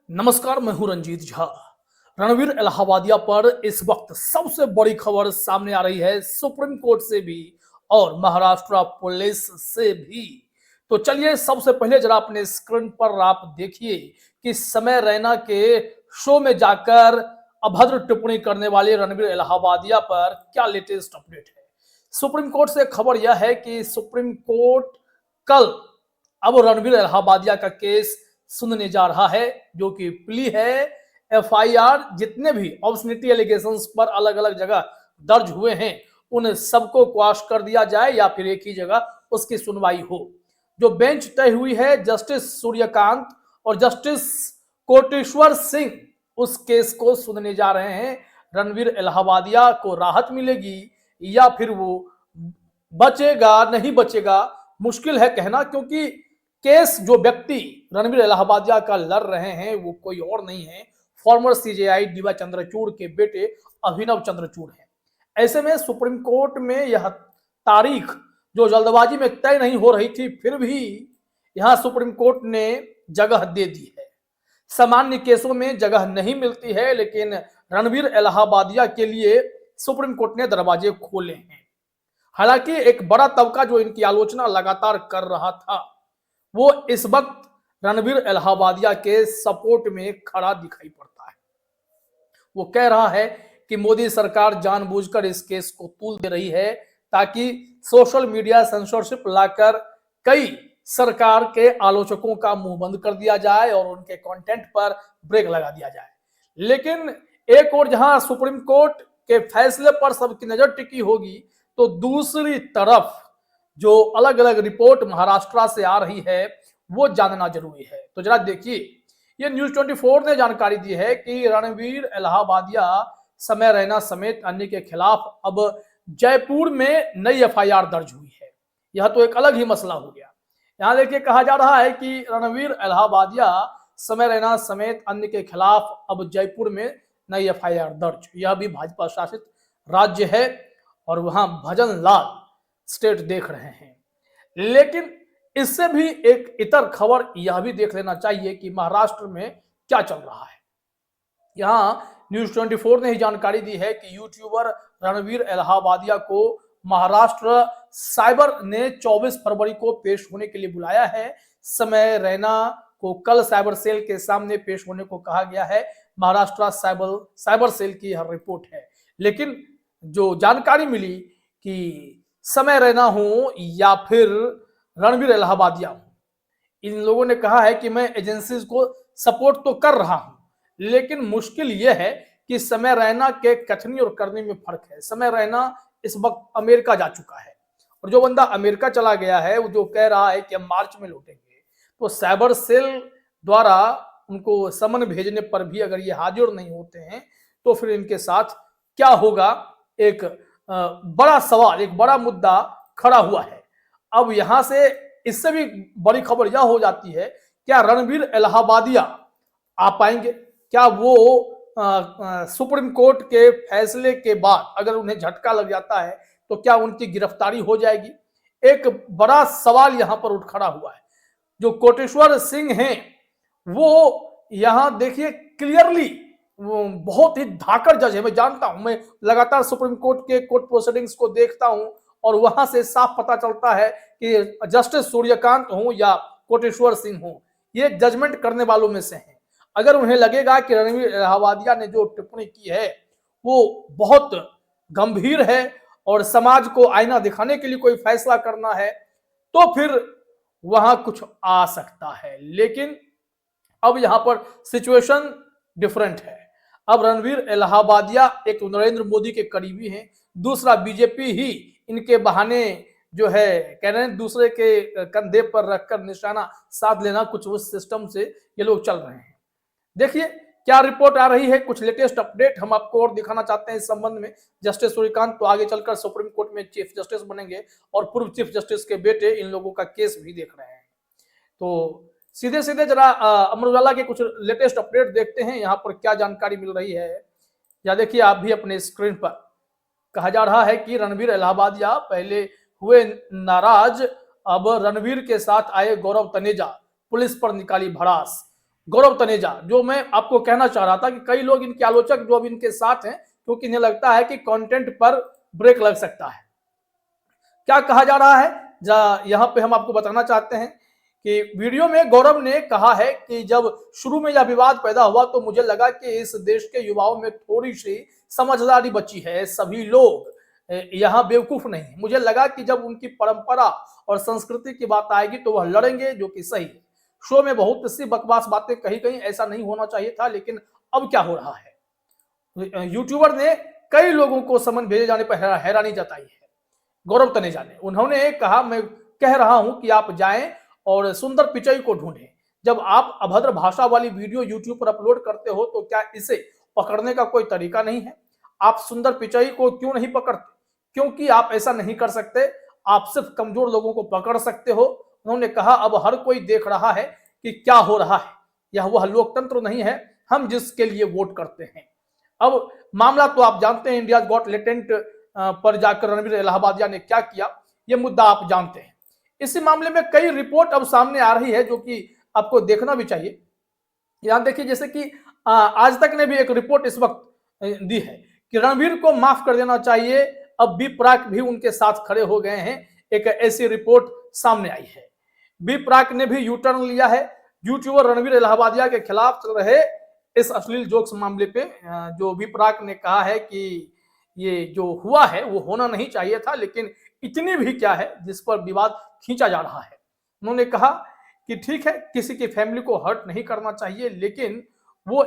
नमस्कार, मैं हूं रंजीत झा। रणवीर इलाहाबादिया पर इस वक्त सबसे बड़ी खबर सामने आ रही है, सुप्रीम कोर्ट से भी और महाराष्ट्र पुलिस से भी। तो चलिए सबसे पहले जरा अपने स्क्रीन पर आप देखिए कि समय रैना के शो में जाकर अभद्र टिप्पणी करने वाले रणवीर इलाहाबादिया पर क्या लेटेस्ट अपडेट है। सुप्रीम कोर्ट से खबर यह है कि सुप्रीम कोर्ट कल अब रणवीर इलाहाबादिया का केस सुनने जा रहा है, जो कि प्ली है। एफआईआर जितने भी ऑब्सनिटी एलिगेशंस पर अलग अलग जगह दर्ज हुए हैं उन सबको क्वाश कर दिया जाए या फिर एक ही जगह उसकी सुनवाई हो। जो बेंच तय हुई है जस्टिस सूर्यकांत और जस्टिस कोटेश्वर सिंह उस केस को सुनने जा रहे हैं। रणवीर इलाहाबादिया को राहत मिलेगी या फिर वो बचेगा नहीं बचेगा मुश्किल है कहना, क्योंकि केस जो व्यक्ति रणवीर इलाहाबादिया का लड़ रहे हैं वो कोई और नहीं है, फॉर्मर सीजेआई डीवाई चंद्रचूड़ के बेटे अभिनव चंद्रचूड़ हैं। ऐसे में सुप्रीम कोर्ट में यह तारीख जो जल्दबाजी में तय नहीं हो रही थी, फिर भी यहां सुप्रीम कोर्ट ने जगह दे दी है। सामान्य केसों में जगह नहीं मिलती है, लेकिन रणवीर इलाहाबादिया के लिए सुप्रीम कोर्ट ने दरवाजे खोले हैं। हालांकि एक बड़ा तबका जो इनकी आलोचना लगातार कर रहा था वो इस वक्त रणवीर इलाहाबादिया के सपोर्ट में खड़ा दिखाई पड़ता है। वो कह रहा है कि मोदी सरकार जानबूझकर इस केस को तूल दे रही है ताकि सोशल मीडिया सेंसरशिप लाकर कई सरकार के आलोचकों का मुंह बंद कर दिया जाए और उनके कंटेंट पर ब्रेक लगा दिया जाए। लेकिन एक और जहां सुप्रीम कोर्ट के फैसले पर सबकी नजर टिकी होगी, तो दूसरी तरफ जो अलग अलग रिपोर्ट महाराष्ट्र से आ रही है वो जानना जरूरी है। तो जरा देखिए, ये न्यूज 24 ने जानकारी दी है कि रणवीर इलाहाबादिया, समय रैना समेत अन्य के खिलाफ अब जयपुर में नई एफआईआर दर्ज हुई है। यह तो एक अलग ही मसला हो गया। यहां देखिए कहा जा रहा है कि रणवीर इलाहाबादिया, समय रैना समेत अन्य के खिलाफ अब जयपुर में नई एफआईआर दर्ज। यह भी भाजपा शासित राज्य है और वहां भजन लाल स्टेट देख रहे हैं। लेकिन इससे भी एक इतर खबर यह भी देख लेना चाहिए कि महाराष्ट्र में क्या चल रहा है। यहां न्यूज 24 ने ही जानकारी दी है कि यूट्यूबर रणवीर इलाहाबादिया को महाराष्ट्र साइबर ने 24 फरवरी को पेश होने के लिए बुलाया है। समय रैना को कल साइबर सेल के सामने पेश होने को कहा गया है। महाराष्ट्र साइबर सेल की यह रिपोर्ट है। लेकिन जो जानकारी मिली कि समय रैना हो या फिर रणवीर इलाहाबादिया हो, इन लोगों ने कहा है कि मैं एजेंसीज को सपोर्ट तो कर रहा हूं, लेकिन मुश्किल यह है कि समय रैना के कथनी और करने में फर्क है। समय रैना इस वक्त अमेरिका जा चुका है और जो बंदा अमेरिका चला गया है वो जो कह रहा है कि हम मार्च में लौटेंगे, तो साइबर सेल द्वारा उनको समन भेजने पर भी अगर ये हाजिर नहीं होते हैं तो फिर इनके साथ क्या होगा, एक बड़ा सवाल, एक बड़ा मुद्दा खड़ा हुआ है। अब यहां से इससे भी बड़ी खबर यह हो जाती है, क्या रणवीर इलाहाबादिया आ पाएंगे? क्या वो सुप्रीम कोर्ट के फैसले के बाद अगर उन्हें झटका लग जाता है तो क्या उनकी गिरफ्तारी हो जाएगी? एक बड़ा सवाल यहां पर उठ खड़ा हुआ है। जो कोटेश्वर सिंह हैं वो यहां देखिए क्लियरली वो बहुत ही धाकड़ जज है। मैं जानता हूं, मैं लगातार सुप्रीम कोर्ट के कोर्ट प्रोसीडिंग्स को देखता हूं और वहां से साफ पता चलता है कि जस्टिस सूर्यकांत हो या कोटेश्वर सिंह हो, ये जजमेंट करने वालों में से हैं। अगर उन्हें लगेगा कि रणवीर इलाहाबादिया ने जो टिप्पणी की है वो बहुत गंभीर है और समाज को आईना दिखाने के लिए कोई फैसला करना है, तो फिर वहां कुछ आ सकता है। लेकिन अब यहां पर सिचुएशन डिफरेंट है। अब रणवीर इलाहाबादिया एक तो नरेंद्र मोदी के करीबी हैं, दूसरा बीजेपी ही इनके बहाने जो है कह रहे हैं दूसरे के कंधे पर रखकर निशाना साध लेना, कुछ उस सिस्टम से ये लोग चल रहे हैं। देखिए क्या रिपोर्ट आ रही है, कुछ लेटेस्ट अपडेट हम आपको और दिखाना चाहते हैं इस संबंध में। जस्टिस सूर्यकांत तो आगे चलकर सुप्रीम कोर्ट में चीफ जस्टिस बनेंगे और पूर्व चीफ जस्टिस के बेटे इन लोगों का केस भी देख रहे हैं। तो सीधे सीधे जरा अमर उजाला के कुछ लेटेस्ट अपडेट देखते हैं, यहाँ पर क्या जानकारी मिल रही है। या देखिए आप भी अपने स्क्रीन पर, कहा जा रहा है कि रणवीर इलाहाबादिया पहले हुए नाराज, अब रणवीर के साथ आए गौरव तनेजा, पुलिस पर निकाली भड़ास। गौरव तनेजा, जो मैं आपको कहना चाह रहा था कि कई लोग इनके आलोचक जो अब इनके साथ हैं क्योंकि इन्हें लगता है कि कंटेंट पर ब्रेक लग सकता है। क्या कहा जा रहा है यहाँ पे हम आपको बताना चाहते हैं कि वीडियो में गौरव ने कहा है कि जब शुरू में यह विवाद पैदा हुआ तो मुझे लगा कि इस देश के युवाओं में थोड़ी सी समझदारी बची है, सभी लोग यहाँ बेवकूफ नहीं है। मुझे लगा कि जब उनकी परंपरा और संस्कृति की बात आएगी तो वह लड़ेंगे, जो कि सही है। शो में बहुत सी बकवास बातें कही गई, ऐसा नहीं होना चाहिए था, लेकिन अब क्या हो रहा है। यूट्यूबर ने कई लोगों को समन भेजे जाने पर हैरानी जताई है। गौरव तनेजा ने उन्होंने कहा, मैं कह रहा हूं कि आप जाएं और सुंदर पिचई को ढूंढें। जब आप अभद्र भाषा वाली वीडियो यूट्यूब पर अपलोड करते हो तो क्या इसे पकड़ने का कोई तरीका नहीं है? आप सुंदर पिचई को क्यों नहीं पकड़ते? क्योंकि आप ऐसा नहीं कर सकते, आप सिर्फ कमजोर लोगों को पकड़ सकते हो। उन्होंने कहा, अब हर कोई देख रहा है कि क्या हो रहा है, यह वह लोकतंत्र नहीं है हम जिसके लिए वोट करते हैं। अब मामला तो आप जानते हैं, इंडिया गॉट लेटेंट पर जाकर रणवीर इलाहाबादिया ने क्या किया, यह मुद्दा आप जानते हैं। इसी मामले में कई रिपोर्ट अब सामने आ रही है जो कि आपको देखना भी चाहिए। यहां देखिए, जैसे कि आज तक ने भी एक रिपोर्ट इस वक्त दी है कि रणवीर को माफ कर देना चाहिए, अब बी प्राक भी उनके साथ खड़े हो गए हैं। एक ऐसी रिपोर्ट सामने आई है। बी प्राक ने भी यू टर्न लिया है। यूट्यूबर रणवीर इलाहाबादिया के खिलाफ चल रहे इस अश्लील जोक्स मामले पे जो बी प्राक ने कहा है कि ये जो हुआ है वो होना नहीं चाहिए था, लेकिन इतनी भी क्या है जिस पर विवाद खींचा जा रहा है। उन्होंने कहा कि ठीक है, किसी की फैमिली को हर्ट नहीं करना चाहिए, लेकिन वो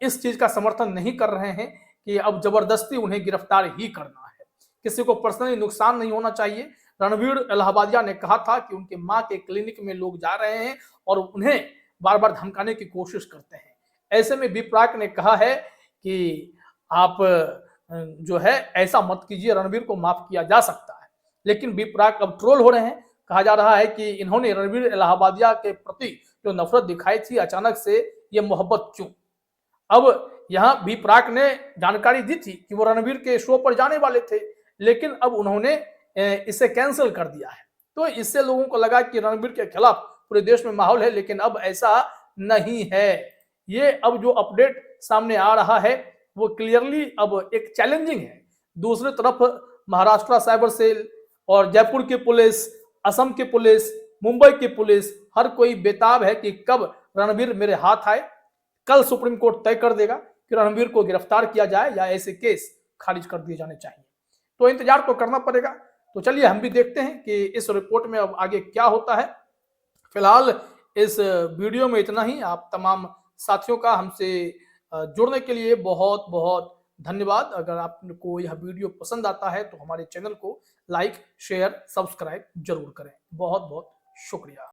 इस चीज का समर्थन नहीं कर रहे हैं कि अब जबरदस्ती उन्हें गिरफ्तार ही करना है। किसी को पर्सनली नुकसान नहीं होना चाहिए। रणवीर इलाहाबादिया ने कहा था कि उनके मां के क्लिनिक में लोग जा रहे हैं और उन्हें बार बार धमकाने की कोशिश करते हैं। ऐसे में बी प्राक ने कहा है कि आप जो है ऐसा मत कीजिए, रणवीर को माफ किया जा सकता है। लेकिन बी प्राक अब ट्रोल हो रहे हैं। कहा जा रहा है कि इन्होंने रणवीर इलाहाबादिया के प्रति जो नफरत दिखाई थी, अचानक से ये मोहब्बत क्यों? अब यहाँ बी प्राक ने जानकारी दी थी कि वो रणवीर के शो पर जाने वाले थे, लेकिन अब उन्होंने इसे कैंसिल कर दिया है। तो इससे लोगों को लगा कि रणवीर के खिलाफ पूरे देश में माहौल है, लेकिन अब ऐसा नहीं है। ये अब जो अपडेट सामने आ रहा है वो क्लियरली अब एक चैलेंजिंग है। दूसरी तरफ महाराष्ट्र साइबर सेल और जयपुर की पुलिस, असम की पुलिस, मुंबई की पुलिस, हर कोई बेताब है कि कब रणवीर मेरे हाथ आए। कल सुप्रीम कोर्ट तय कर देगा कि रणवीर को गिरफ्तार किया जाए या ऐसे केस खारिज कर दिए जाने चाहिए। तो इंतजार तो करना पड़ेगा। तो चलिए हम भी देखते हैं कि इस रिपोर्ट में अब आगे क्या होता है। फिलहाल इस वीडियो में इतना ही। आप तमाम साथियों का हमसे जुड़ने के लिए बहुत बहुत धन्यवाद। अगर आपको यह वीडियो पसंद आता है तो हमारे चैनल को लाइक, शेयर, सब्सक्राइब जरूर करें। बहुत बहुत शुक्रिया।